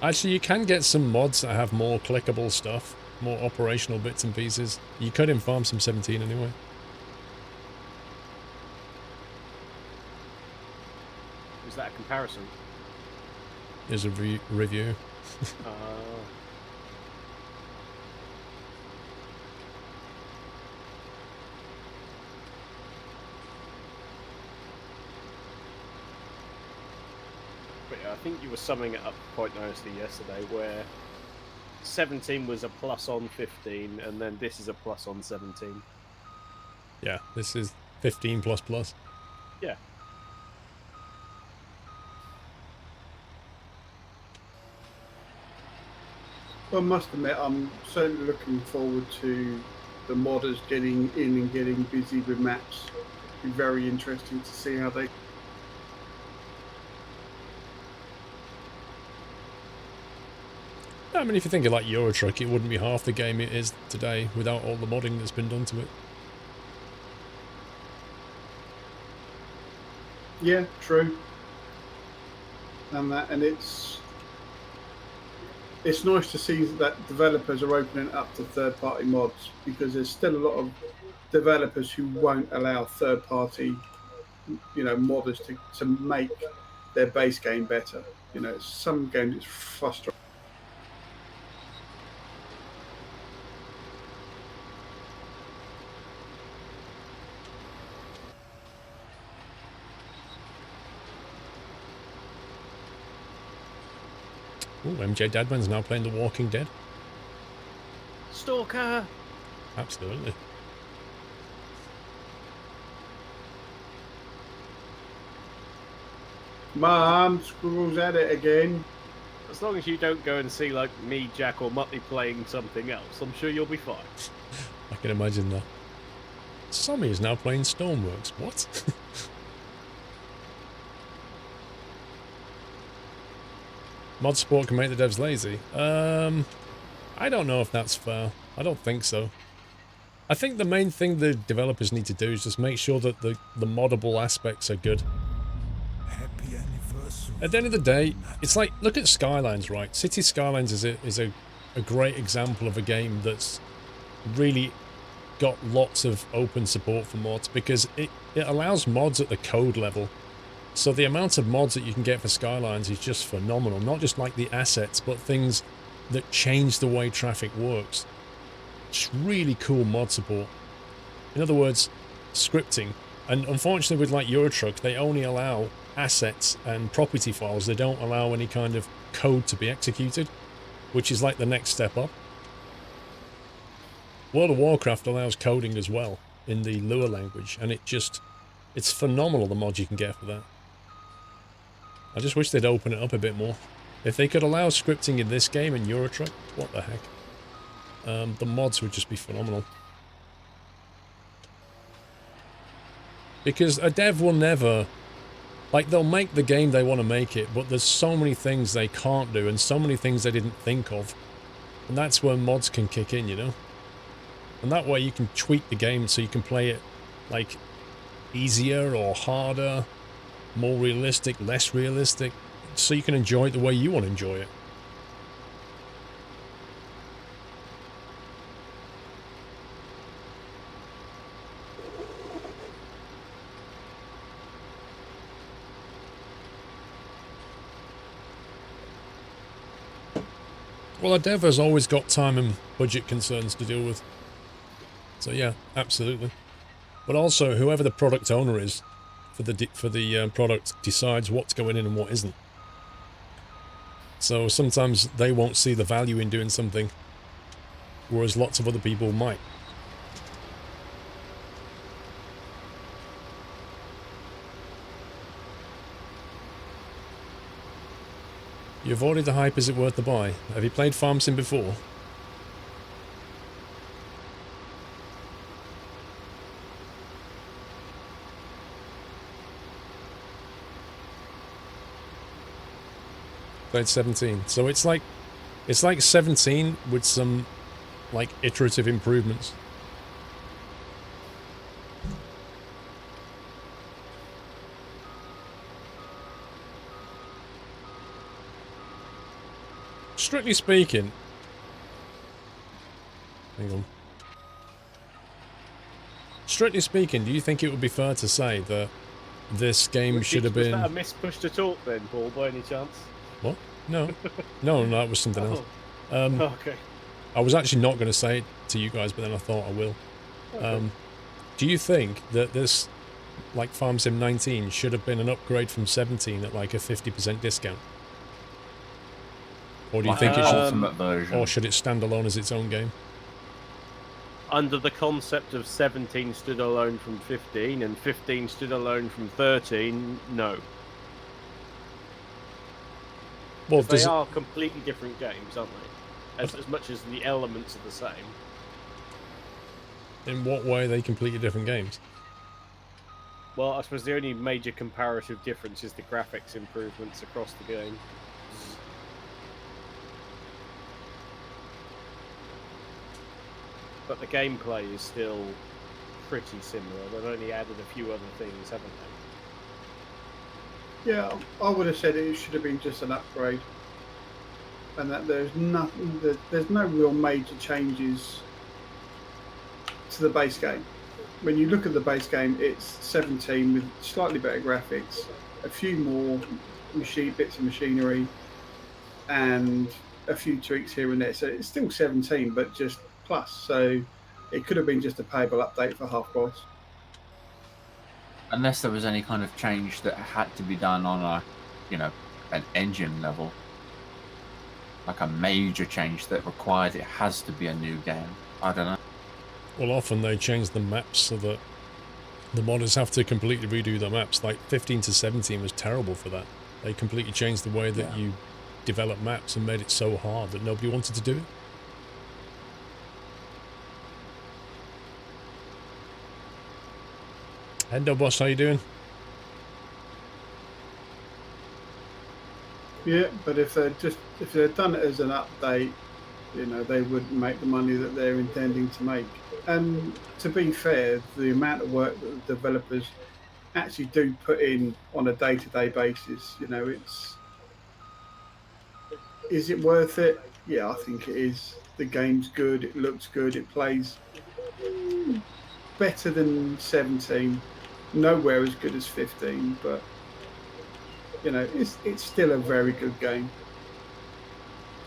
Actually, you can get some mods that have more clickable stuff, more operational bits and pieces. You could in Farm Sim 17 anyway. Is that a comparison? Here's a review. But yeah, I think you were summing it up quite nicely yesterday, where 17 was a plus on 15, and then this is a plus on 17. Yeah, this is 15 plus plus. Yeah. Well, I must admit, I'm certainly looking forward to the modders getting in and getting busy with maps. It'll be very interesting to see how they. I mean, if you think of like Euro Truck, it wouldn't be half the game it is today without all the modding that's been done to it. Yeah, true. And it's nice to see that developers are opening up to third-party mods, because there's still a lot of developers who won't allow third-party, modders to make their base game better. Some games it's frustrating. Ooh, MJ Dadman's now playing The Walking Dead. Stalker! Absolutely. Mom, Squirrel's at it again. As long as you don't go and see, like, me, Jack, or Muttley playing something else, I'm sure you'll be fine. I can imagine that. Sammy is now playing Stormworks. What? Mod support can make the devs lazy. I don't know if that's fair. I don't think so. I think the main thing the developers need to do is just make sure that the moddable aspects are good. Happy anniversary. At the end of the day, it's like, look at Skylines, right? City Skylines is a great example of a game that's really got lots of open support for mods, because it allows mods at the code level. So the amount of mods that you can get for Skylines is just phenomenal. Not just like the assets, but things that change the way traffic works. It's really cool mod support. In other words, scripting. And unfortunately with like Eurotruck, they only allow assets and property files. They don't allow any kind of code to be executed, which is like the next step up. World of Warcraft allows coding as well in the Lua language, and it's phenomenal the mod you can get for that. I just wish they'd open it up a bit more. If they could allow scripting in this game in Eurotruck, what the heck? The mods would just be phenomenal. Because a dev will never... Like, they'll make the game they want to make it, but there's so many things they can't do, and so many things they didn't think of. And that's where mods can kick in, you know? And that way you can tweak the game so you can play it, like, easier or harder, more realistic, less realistic, so you can enjoy it the way you want to enjoy it. Well, a dev has always got time and budget concerns to deal with. So yeah, absolutely. But also, whoever the product owner is for the product decides what's going in and what isn't. So sometimes they won't see the value in doing something, whereas lots of other people might. You avoided the hype, is it worth the buy? Have you played Farm Sim before? Played 17. So it's like 17 with some like iterative improvements. strictly speaking, hang on. Strictly speaking, do you think it would be fair to say that this game should have Was that a been... miss push to talk then, Paul, by any chance? What? No. No, that was something else. Okay. I was actually not going to say it to you guys, but then I thought I will. Okay. Do you think that this, like Farm Sim 19, should have been an upgrade from 17 at like a 50% discount? Or do you Like think an it should... ultimate version. Or should it stand alone as its own game? Under the concept of 17 stood alone from 15 and 15 stood alone from 13, no. Well, They does it... are completely different games, aren't they? As much as the elements are the same. In what way are they completely different games? Well, I suppose the only major comparative difference is the graphics improvements across the game. But the gameplay is still pretty similar. They've only added a few other things, haven't they? Yeah, I would have said it should have been just an upgrade, and that there's nothing, there's no real major changes to the base game. When you look at the base game, it's 17 with slightly better graphics, a few more bits of machinery, and a few tweaks here and there. So it's still 17, but just plus. So it could have been just a payable update for half price. Unless there was any kind of change that had to be done on a, you know, an engine level. Like a major change that required it has to be a new game. I don't know. Well, often they change the maps so that the modders have to completely redo the maps. Like 15 to 17 was terrible for that. They completely changed the way that you develop maps and made it so hard that nobody wanted to do it. Hendo boss, how you doing? Yeah, but if they'd done it as an update, you know, they wouldn't make the money that they're intending to make. And to be fair, the amount of work that the developers actually do put in on a day-to-day basis, you know, is it worth it? Yeah, I think it is. The game's good, it looks good, it plays better than 17. Nowhere as good as 15, but you know, it's still a very good game.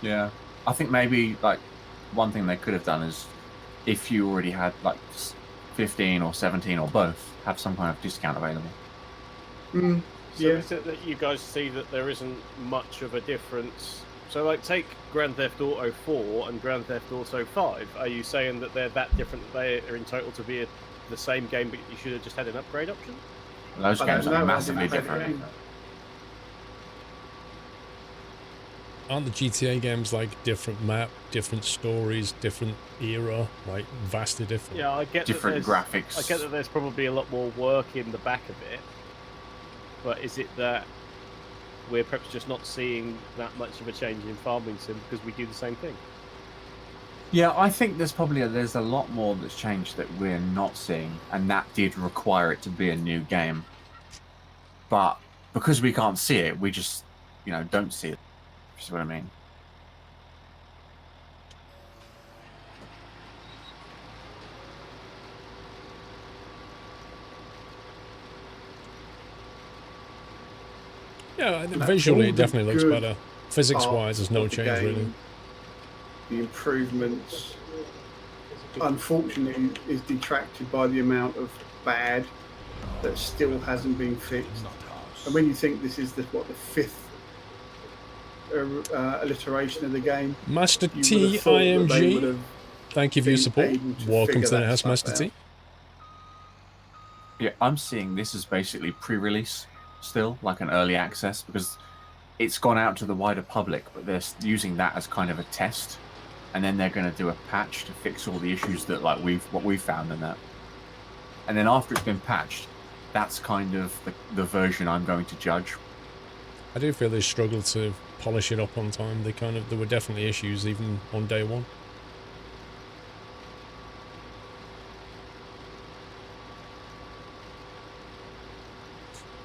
Yeah. I think maybe like one thing they could have done is if you already had like 15 or 17 or both, have some kind of discount available. So Yeah. is it that you guys see that there isn't much of a difference? So like take Grand Theft Auto 4 and Grand Theft Auto 5. Are you saying that they're that different that they are in total to be the same game, but you should have just had an upgrade option? Those I games don't know, are I massively didn't play the different. game. Aren't the GTA games like different map, different stories, different era, like vastly different? Yeah, I get Different that graphics. I get that there's probably a lot more work in the back of it, but is it that we're perhaps just not seeing that much of a change in farming sim because we do the same thing? Yeah, I think there's a lot more that's changed that we're not seeing, and that did require it to be a new game. But because we can't see it, we just, you know, don't see it. You see what I mean? Yeah, That's visually all it the definitely looks good better. Physics-wise, there's no of the change really. game, the improvements, unfortunately, is detracted by the amount of bad that still hasn't been fixed. And when you think this is the fifth iteration of the game, Master you would T have thought that they would IMG, have thank you for your been support. able to Welcome figure to the that house, stuff Master out. T. Yeah, I'm seeing this as basically pre-release still, like an early access, because it's gone out to the wider public, but they're using that as kind of a test, and then they're going to do a patch to fix all the issues that like what we've found in that. And then after it's been patched, that's kind of the version I'm going to judge. I do feel they struggled to polish it up on time. There were definitely issues even on day one.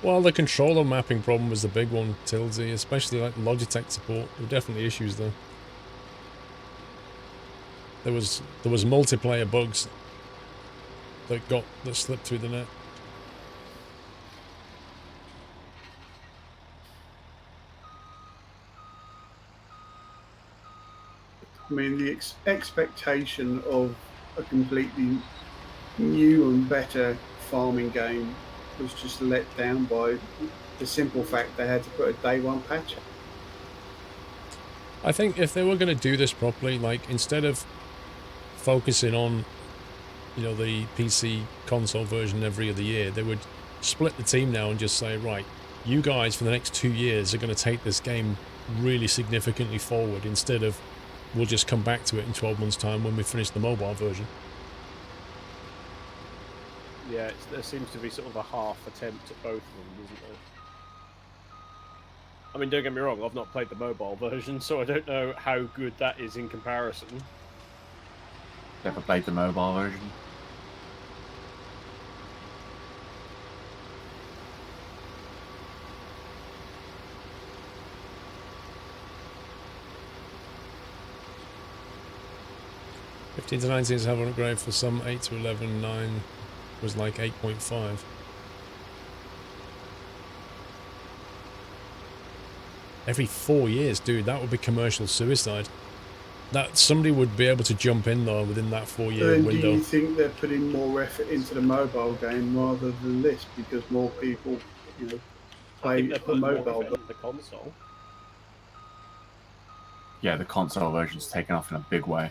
Well, the controller mapping problem was the big one, Tilsy, especially like Logitech support. There were definitely issues there. There was multiplayer bugs that slipped through the net. I mean, the expectation of a completely new and better farming game was just let down by the simple fact they had to put a day one patch out. I think if they were going to do this properly, like instead of focusing on, you know, the PC console version every other year, they would split the team now and just say, right, you guys for the next 2 years are going to take this game really significantly forward, instead of we'll just come back to it in 12 months' time when we finish the mobile version. Yeah, there seems to be sort of a half attempt at both of them, isn't there? I mean, don't get me wrong, I've not played the mobile version, so I don't know how good that is in comparison. Never played the mobile version. $15 to $19 is have an upgrade for some, 8 to 11, 9 was like 8.5. Every 4 years, dude, that would be commercial suicide. That somebody would be able to jump in though within that 4-year Then window. do you think they're putting more effort into the mobile game rather than this because more people, you know, I play think they're a putting more mobile? effort into the console. Yeah, the console version's taken off in a big way.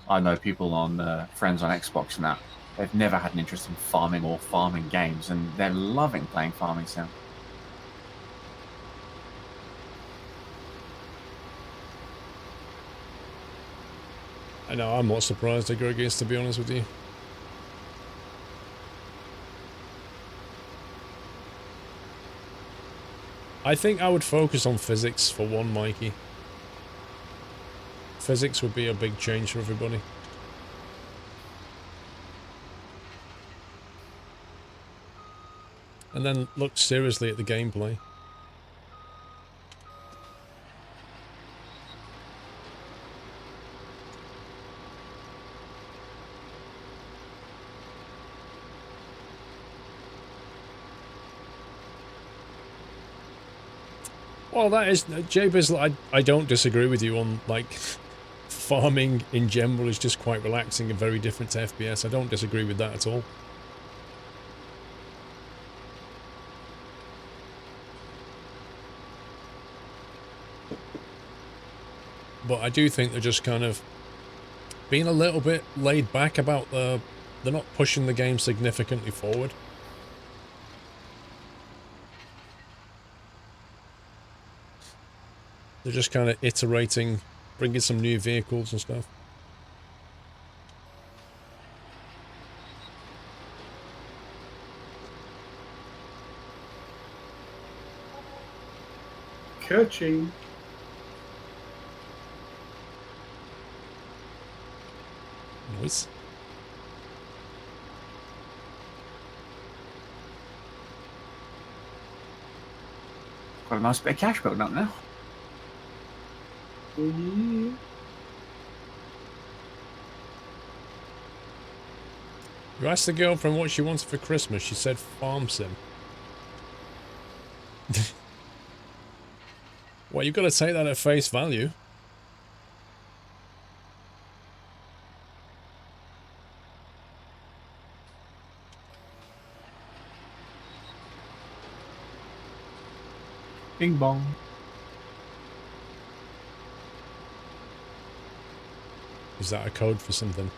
I know people on friends on Xbox and that. They've never had an interest in farming or farming games, and they're loving playing farming sim. I know, I'm not surprised, Egregious, to be honest with you. I think I would focus on physics for one, Mikey. Physics would be a big change for everybody. And then look seriously at the gameplay. Well, that is, Jabez, I don't disagree with you on, like, farming in general is just quite relaxing and very different to FPS. I don't disagree with that at all. But I do think they're just kind of being a little bit laid back about they're not pushing the game significantly forward. They're just kind of iterating, bringing some new vehicles and stuff. Coaching. Nice. Got a nice bit of cash building up now. Yeah. You asked the girlfriend what she wanted for Christmas. She said farm sim. Well, you've got to take that at face value. Bing bong. Is that a code for something?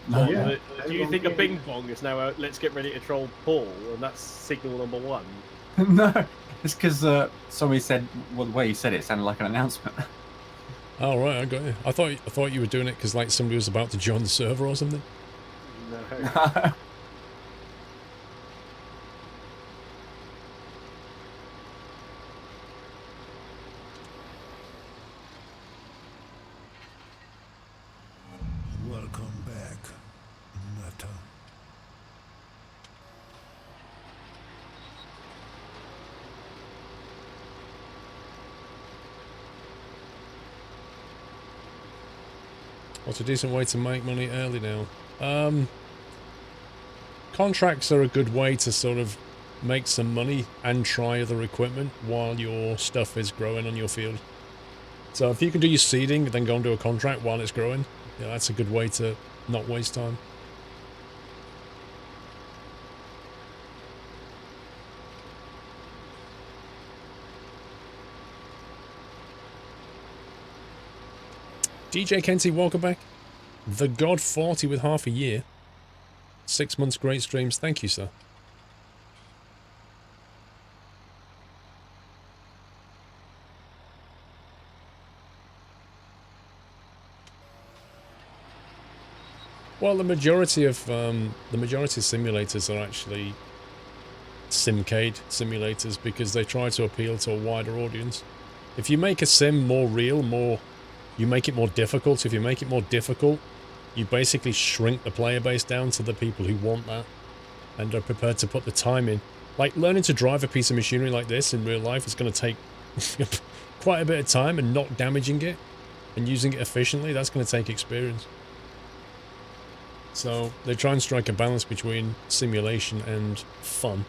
No. Yeah. Do you think a bing bong is now a let's get ready to troll Paul, and that's signal number one? No, it's because somebody said, well, the way you said it sounded like an announcement. Oh, right, I got you. I thought you were doing it because, like, somebody was about to join the server or something. No. Welcome back, Meta. What's a decent way to make money early now? Contracts are a good way to sort of make some money and try other equipment while your stuff is growing on your field. So if you can do your seeding, then go and do a contract while it's growing, yeah, that's a good way to not waste time. DJ Kenty, welcome back. The God 40 with half a year. 6 months, great streams. Thank you, sir. Well, the majority of simulators are actually simcade simulators because they try to appeal to a wider audience. If you make a sim more real, you make it more difficult. If you make it more difficult, you basically shrink the player base down to the people who want that and are prepared to put the time in. Like, learning to drive a piece of machinery like this in real life is going to take quite a bit of time, and not damaging it and using it efficiently, that's going to take experience. So they try and strike a balance between simulation and fun.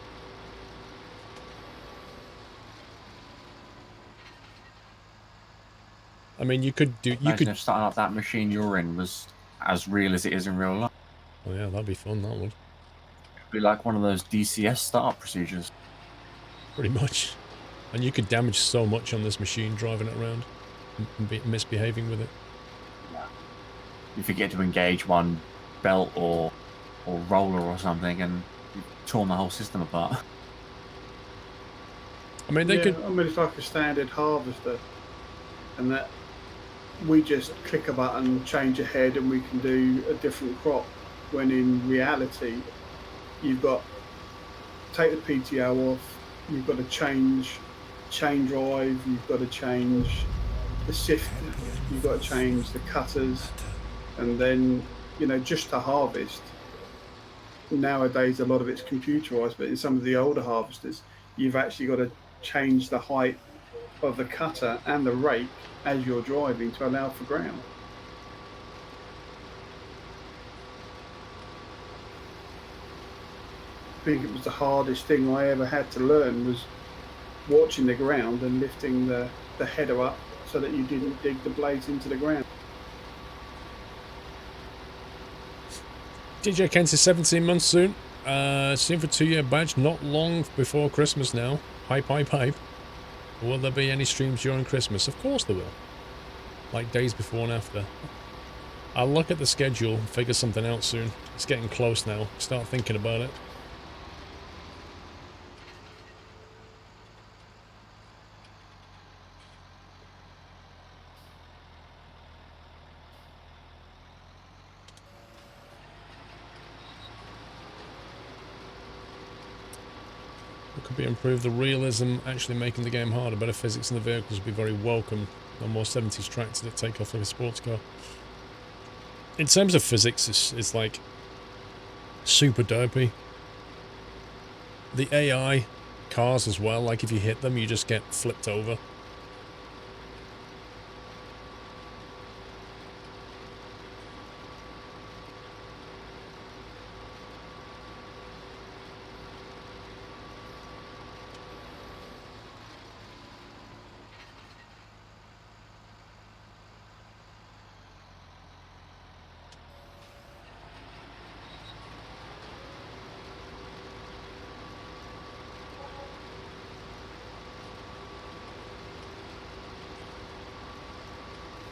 I mean, you could Imagine if starting up that machine you're in was as real as it is in real life. Oh yeah, that'd be fun, that would. It'd be like one of those DCS startup procedures. Pretty much. And you could damage so much on this machine driving it around and misbehaving with it. Yeah. You forget to engage one belt or roller or something, and you've torn the whole system apart. I mean, they could... I mean, it's like a standard harvester, and that we just click a button, change a head, and we can do a different crop. When in reality, you've got take the PTO off, you've got to change chain drive, you've got to change the sifter, you've got to change the cutters, and then, you know, just to harvest. Nowadays, a lot of it's computerized, but in some of the older harvesters, you've actually got to change the height of the cutter and the rake as you're driving to allow for ground. I think it was the hardest thing I ever had to learn, was watching the ground and lifting the header up so that you didn't dig the blades into the ground. DJ Kent is 17 months soon. Soon for 2-year badge. Not long before Christmas now. Hype, hype, hype. Will there be any streams during Christmas? Of course there will. Like days before and after. I'll look at the schedule and figure something out soon. It's getting close now. Start thinking about it. Could be improved. The realism actually making the game harder. Better physics in the vehicles would be very welcome. No more 70s tracks that take off like a sports car. In terms of physics, it's like super dopey. The AI cars as well, like if you hit them, you just get flipped over.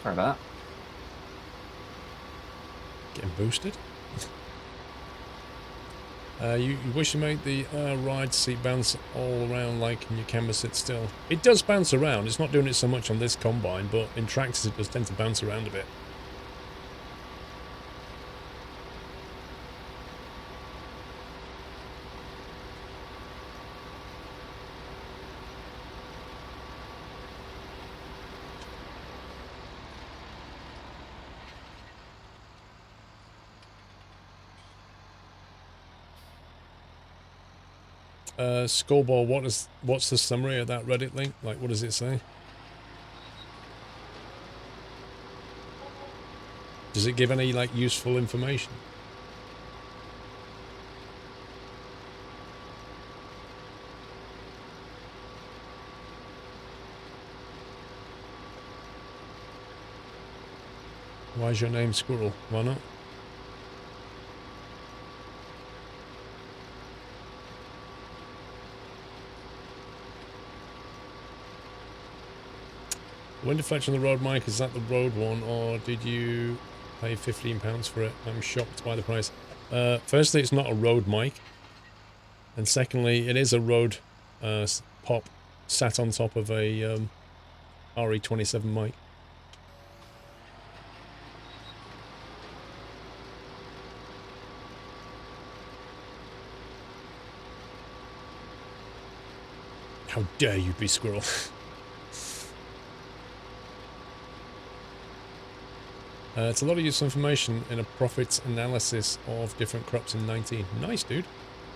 Sorry about that. Getting boosted. You wish you made the ride seat bounce all around like in your camera sit still. It does bounce around. It's not doing it so much on this combine, but in tractors it does tend to bounce around a bit. Skullball, what's the summary of that Reddit link? Like, what does it say? Does it give any, like, useful information? Why is your name Squirrel? Why not? Wind deflection on the road mic, is that the road one, or did you pay £15 for it? I'm shocked by the price. Firstly, it's not a road mic. And secondly, it is a Rode pop sat on top of a RE27 mic. How dare you be Squirrel? It's a lot of useful information in a profit analysis of different crops in 19. Nice, dude.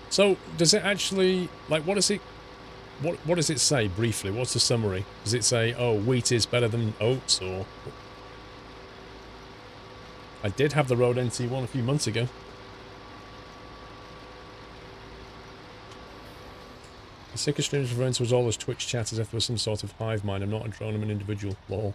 So, does it actually, like, what does it say briefly? What's the summary? Does it say, oh, wheat is better than oats, or... I did have the Rode NT1 a few months ago. The sicker streams referring to was all as Twitch chat as if there was some sort of hive mind. I'm not a drone, I'm an individual. Lol.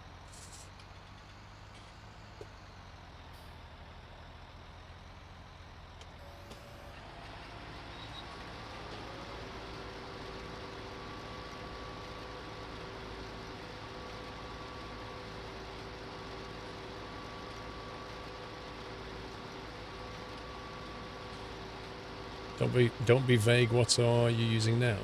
Don't be vague. What are you using now?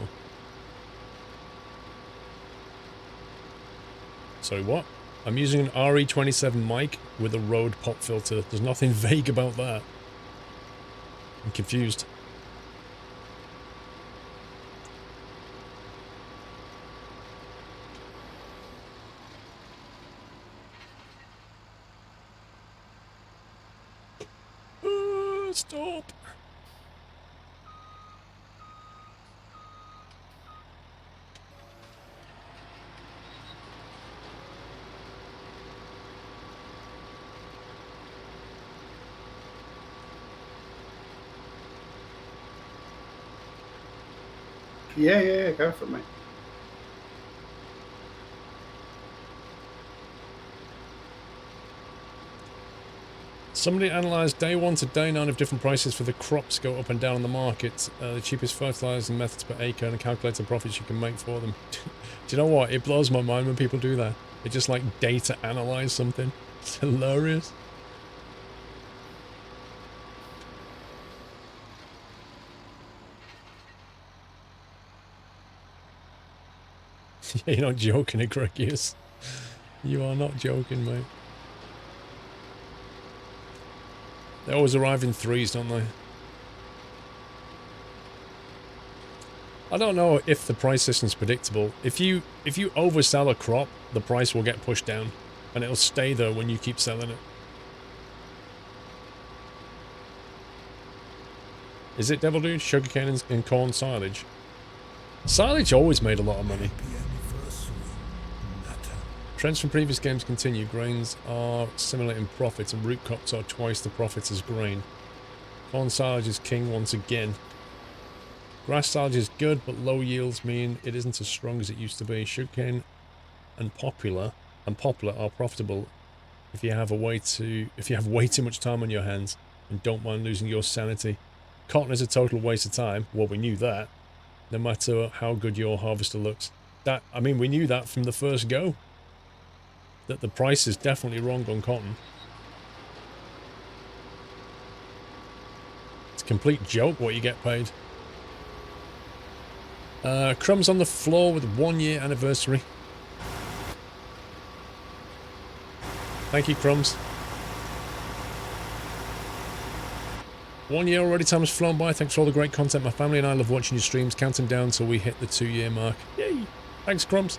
Sorry, what? I'm using an RE27 mic with a Rode pop filter. There's nothing vague about that. I'm confused. Stop. Yeah, go for it, mate. Somebody analysed day 1 to day 9 of different prices for the crops go up and down on the market, the cheapest fertiliser and methods per acre, and calculate the profits you can make for them. Do you know what? It blows my mind when people do that. They just like data analyse something. It's hilarious. You're not joking, Egregious. You are not joking, mate. They always arrive in threes, don't they? I don't know if the price system's predictable. If you oversell a crop, the price will get pushed down, and it'll stay there when you keep selling it. Is it, Devil Dude? Sugarcane and corn silage? Silage always made a lot of money. Trends from previous games continue. Grains are similar in profit, and root crops are twice the profit as grain. Corn silage is king once again. Grass silage is good, but low yields mean it isn't as strong as it used to be. Sugarcane and poplar are profitable if you have way too much time on your hands and don't mind losing your sanity. Cotton is a total waste of time. Well, we knew that. No matter how good your harvester looks. I mean, we knew that from the first go. That the price is definitely wrong on cotton. It's a complete joke what you get paid. Crumbs on the floor with 1 year anniversary. Thank you, Crumbs. 1 year already, time has flown by. Thanks for all the great content. My family and I love watching your streams, counting down till we hit the 2-year mark. Yay! Thanks, Crumbs.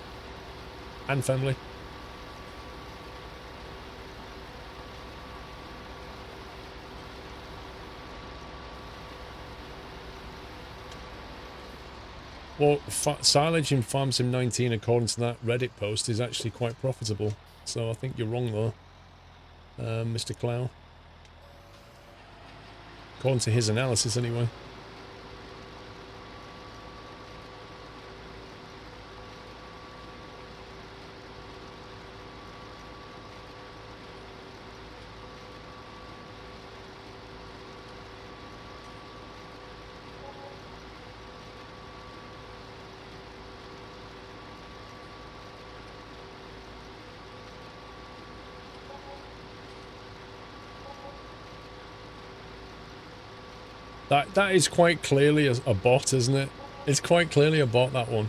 And family. Well, silage in Farm Sim 19, according to that Reddit post, is actually quite profitable. So I think you're wrong, though. Mr. Clow. According to his analysis, anyway. That is quite clearly a bot, isn't it? It's quite clearly a bot, that one.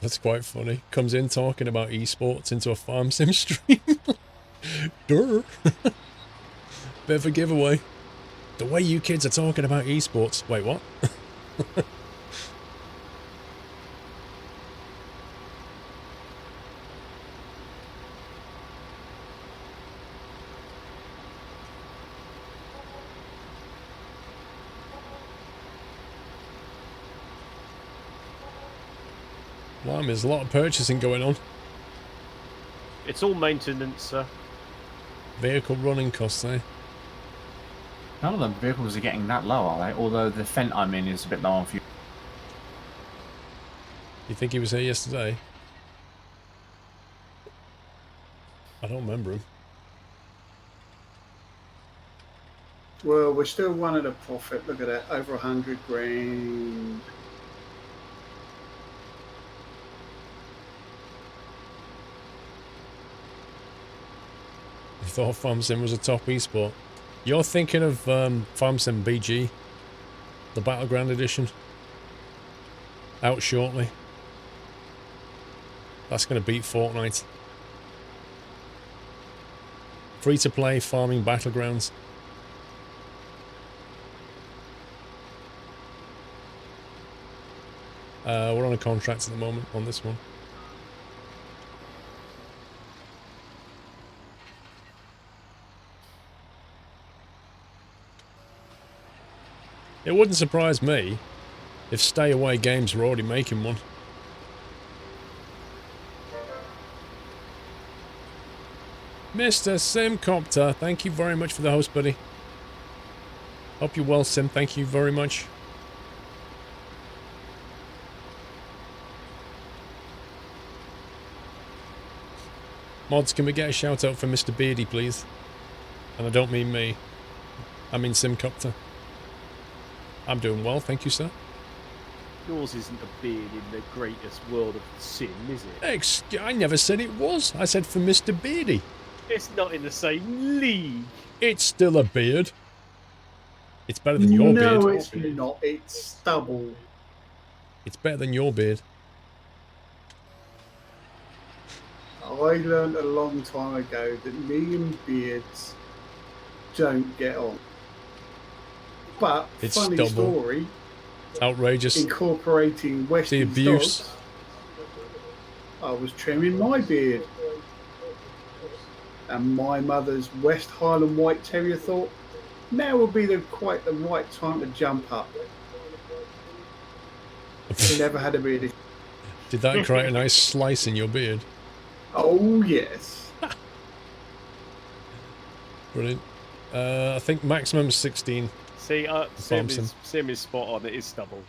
That's quite funny. Comes in talking about esports into a farm sim stream. Durr. Bit of a giveaway. The way you kids are talking about esports. Wait, what? Blimey, there's a lot of purchasing going on. It's all maintenance, sir. Vehicle running costs, eh? None of the vehicles are getting that low, are they? Although the Fent I'm in is a bit low on fuel. You think he was here yesterday? I don't remember him. Well, we're still one at a profit. Look at that, over 100 grand. I thought Farm Sim was a top esport. You're thinking of Farm Sim BG, the Battleground Edition, out shortly. That's going to beat Fortnite. Free-to-play farming battlegrounds. We're on a contract at the moment on this one. It wouldn't surprise me if Stay Away Games were already making one. Mr. Simcopter, thank you very much for the host, buddy. Hope you're well, Sim. Thank you very much. Mods, can we get a shout out for Mr. Beardy, please? And I don't mean me. I mean Simcopter. I'm doing well, thank you, sir. Yours isn't a beard in the greatest world of sin, is it? I never said it was. I said for Mr. Beardy. It's not in the same league. It's still a beard. It's better than your beard. No, it's not. It's stubble. It's better than your beard. I learned a long time ago that me and beards don't get on. But It's funny stubble. story, Outrageous. incorporating Western abuse. dogs, I was trimming my beard, and my mother's West Highland White Terrier thought now would be quite the right time to jump up. She never had a beard. Did that create a nice slice in your beard? Oh yes. Brilliant. I think maximum 16. See, Thompson. Sim is spot on. It is stubble.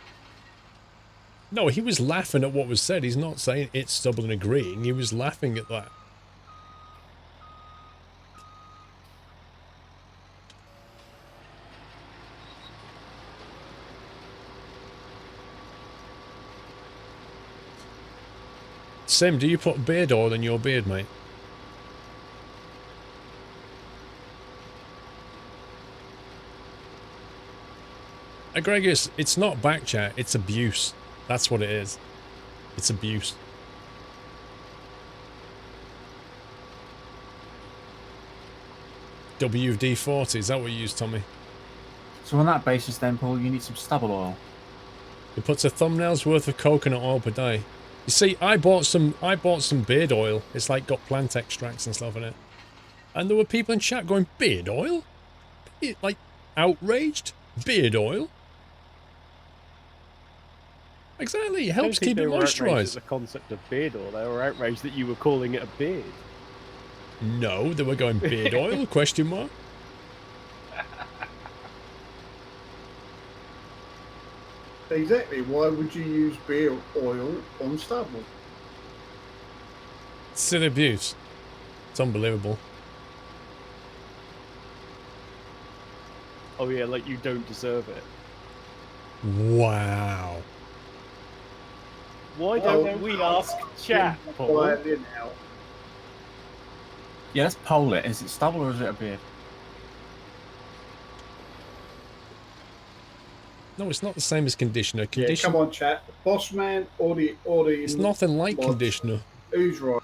No, he was laughing at what was said. He's not saying it's stubble and agreeing. He was laughing at that. Sim, do you put beard oil in your beard, mate? Gregis, it's not backchat, it's abuse. That's what it is. It's abuse. WD-40, is that what you use, Tommy? So on that basis then, Paul, you need some stubble oil. It puts a thumbnail's worth of coconut oil per day. You see, I bought some beard oil. It's like got plant extracts and stuff in it. And there were people in chat going, beard oil? Like, outraged? Beard oil? Exactly, it I don't helps think keep they it were outraged at moisturised. the concept of beard oil. They were outraged that you were calling it a beard. No, they were going beard oil, question mark. Exactly. Why would you use beer oil on stubble? Silly abuse. It's unbelievable. Oh yeah, like you don't deserve it. Wow. Why don't we ask chat, Paul? Quietly now. Yeah, let's poll it. Is it stubble or is it a beard? No, it's not the same as conditioner. Yeah, Conditioner. come on, chat. Boss man or the It's nothing like mods? conditioner. Who's right?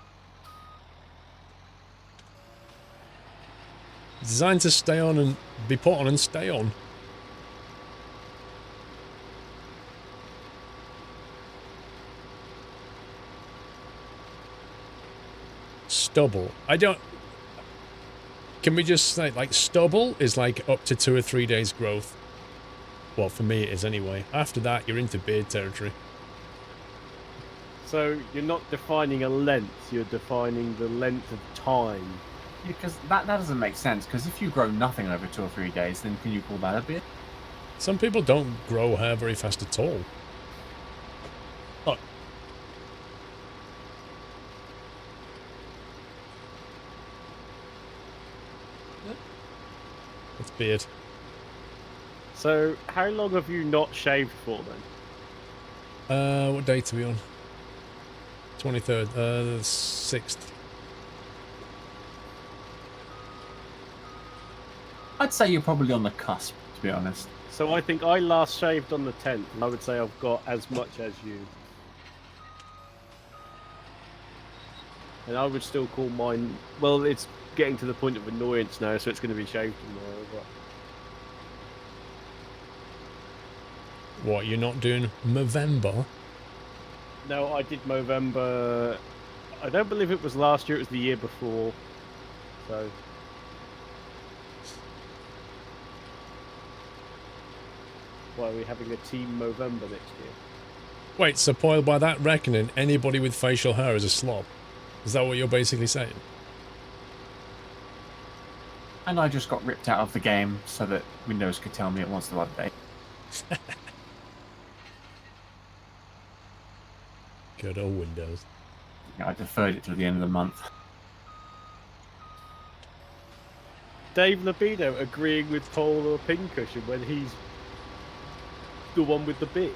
Designed to stay on and be put on and stay on. Stubble. I don't... Can we just say, like, stubble is like up to 2 or 3 days growth. Well, for me it is anyway. After that, you're into beard territory. So you're not defining a length, you're defining the length of time. Because that doesn't make sense. Because if you grow nothing over 2 or 3 days, then can you call that a beard? Some people don't grow hair very fast at all. Oh. It's beard. So how long have you not shaved for then? What date are we on? 23rd, the 6th. I'd say you're probably on the cusp, to be honest. So I think I last shaved on the 10th, and I would say I've got as much as you. And I would still call mine... Well, it's getting to the point of annoyance now, so it's going to be shaved tomorrow. But... What, you're not doing Movember? No, I did Movember... I don't believe it was last year, it was the year before. So... Why, are we having a team Movember next year? Wait, so Poyle, by that reckoning, anybody with facial hair is a slob? Is that what you're basically saying? And I just got ripped out of the game so that Windows could tell me it wants to update. Good old Windows. Yeah, I deferred it till the end of the month. Dave Libido agreeing with Paul or Pincushion when he's the one with the beard.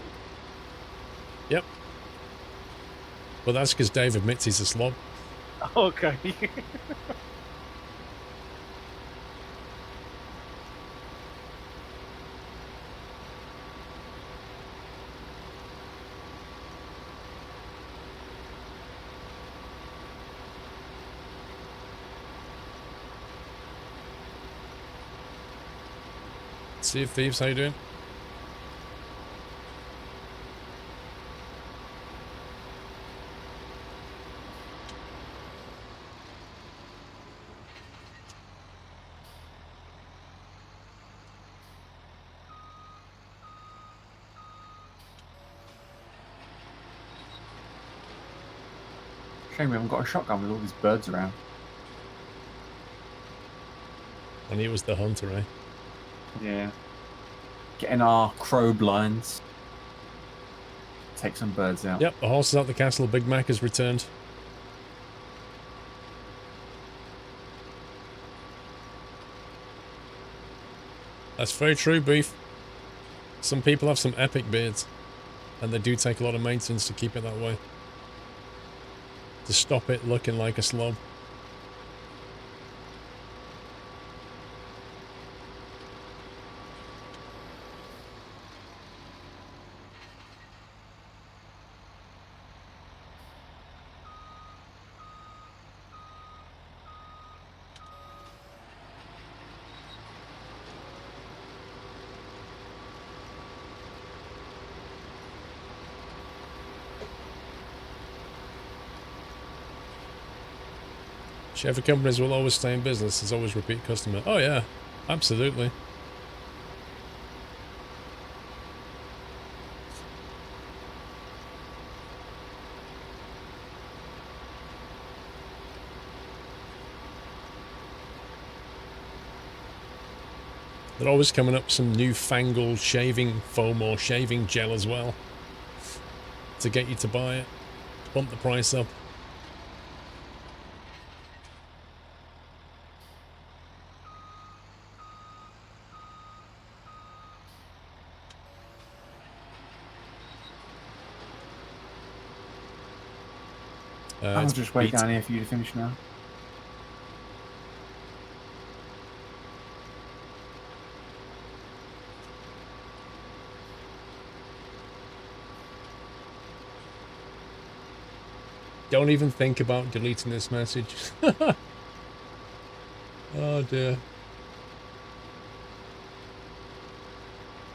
Yep. Well, that's because Dave admits he's a slob. Okay. See if Thieves, how you doing? Shame we haven't got a shotgun with all these birds around. And he was the hunter, eh? Yeah. Getting our crow blinds. Take some birds out. Yep, the horse is at the castle. Big Mac has returned. That's very true, Beef. Some people have some epic beards. And they do take a lot of maintenance to keep it that way. To stop it looking like a slob. Chevy companies will always stay in business. There's always repeat customer. Oh yeah, absolutely. They're always coming up with some newfangled shaving foam or shaving gel as well to get you to buy it, bump the price up. I'll It's just wait beat. down here for you to finish now. Don't even think about deleting this message. Oh dear.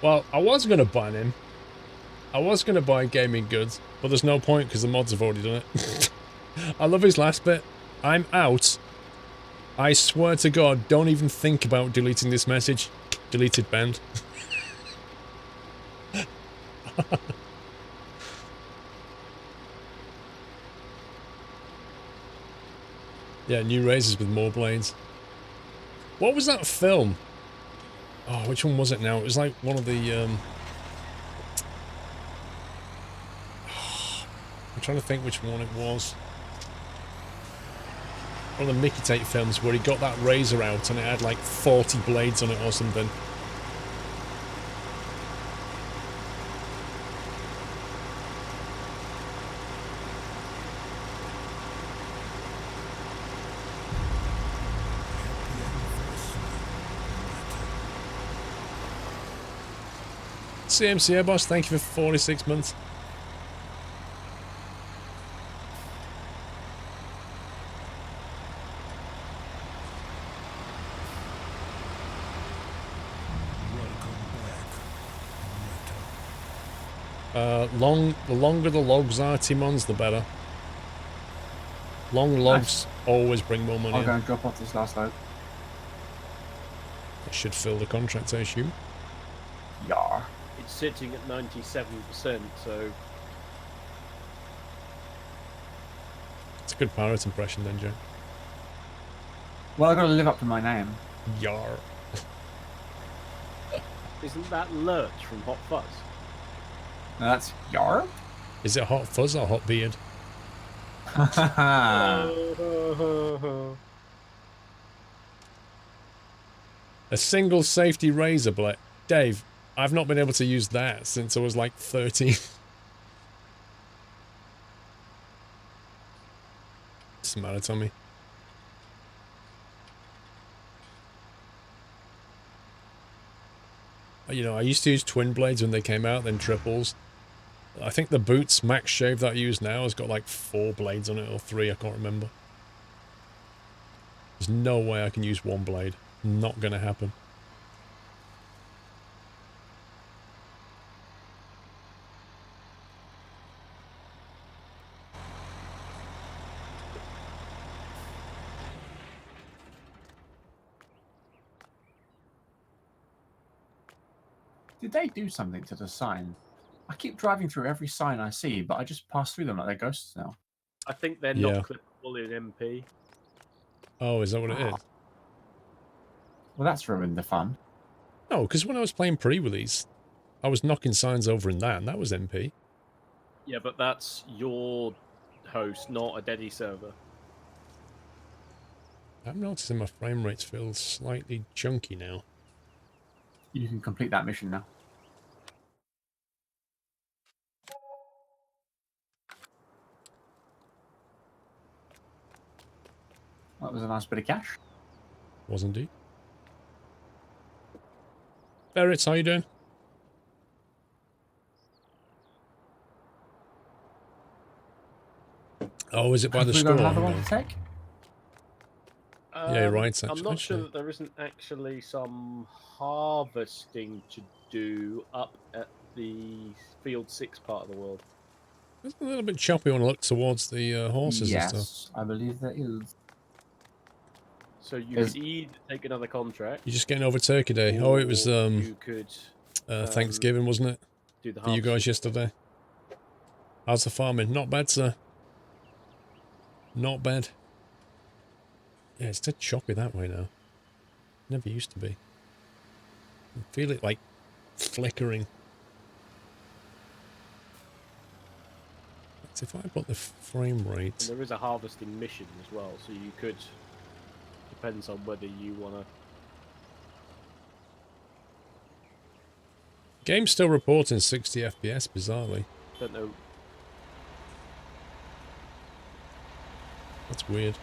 Well, I was going to ban him. I was going to buy gaming goods, but there's no point because the mods have already done it. I love his last bit. I'm out. I swear to God, don't even think about deleting this message. Deleted banned. Yeah, new razors with more blades. What was that film? Oh, which one was it now? It was like one of the, I'm trying to think which one it was. One of the Mickey Tate films where he got that razor out and it had like 40 blades on it or something. CMCA boss, thank you for 46 months. The longer the logs are, Timons, the better. Long logs always bring more money I'll in. go and drop off this last load. That should fill the contract, I assume. Yar. It's sitting at 97%, so It's a good pirate impression then, Joe. Well, I've got to live up to my name. Yar. isn't that Lurch from Hot Fuzz? No, that's Yar? Is it Hot Fuzz or Hot Beard? A single safety razor blade. Dave, I've not been able to use that since I was like 13. Doesn't matter, Tommy. You know, I used to use twin blades when they came out, then triples. I think the Boots Max Shave that I use now has got like 4 blades on it, or 3, I can't remember. There's no way I can use one blade. Not gonna happen. Did they do something to the sign? I keep driving through every sign I see, but I just pass through them like they're ghosts now. I think they're Yeah. not clippable in MP. Oh, is that what it is? Well, that's ruined the fun. No, because when I was playing pre-release, I was knocking signs over in that, and that was MP. Yeah, but that's your host, not a Deddy server. I'm noticing my frame rates feel slightly chunky now. You can complete that mission now. That was a nice bit of cash. Was indeed. Ferrets, how you doing? Oh, is it by Have the we store? got another Hang one on. to take? Yeah, you're right, I'm not sure actually. that there isn't actually some harvesting to do up at the Field 6 part of the world. It's a little bit choppy when I look towards the horses and stuff. Yes, I believe there is. So you Is- could either take another contract. You're just getting over Turkey Day. Oh, it was or you could Thanksgiving, wasn't it? do the For you guys harvesting. yesterday. How's the farming? Not bad, sir. Not bad. Yeah, it's dead choppy that way now. Never used to be. I feel it like flickering. So if I put the frame And rate, there is a harvesting mission as well, so you could. Depends on whether you want to. game's still reporting 60 FPS, bizarrely. Don't know. That's weird.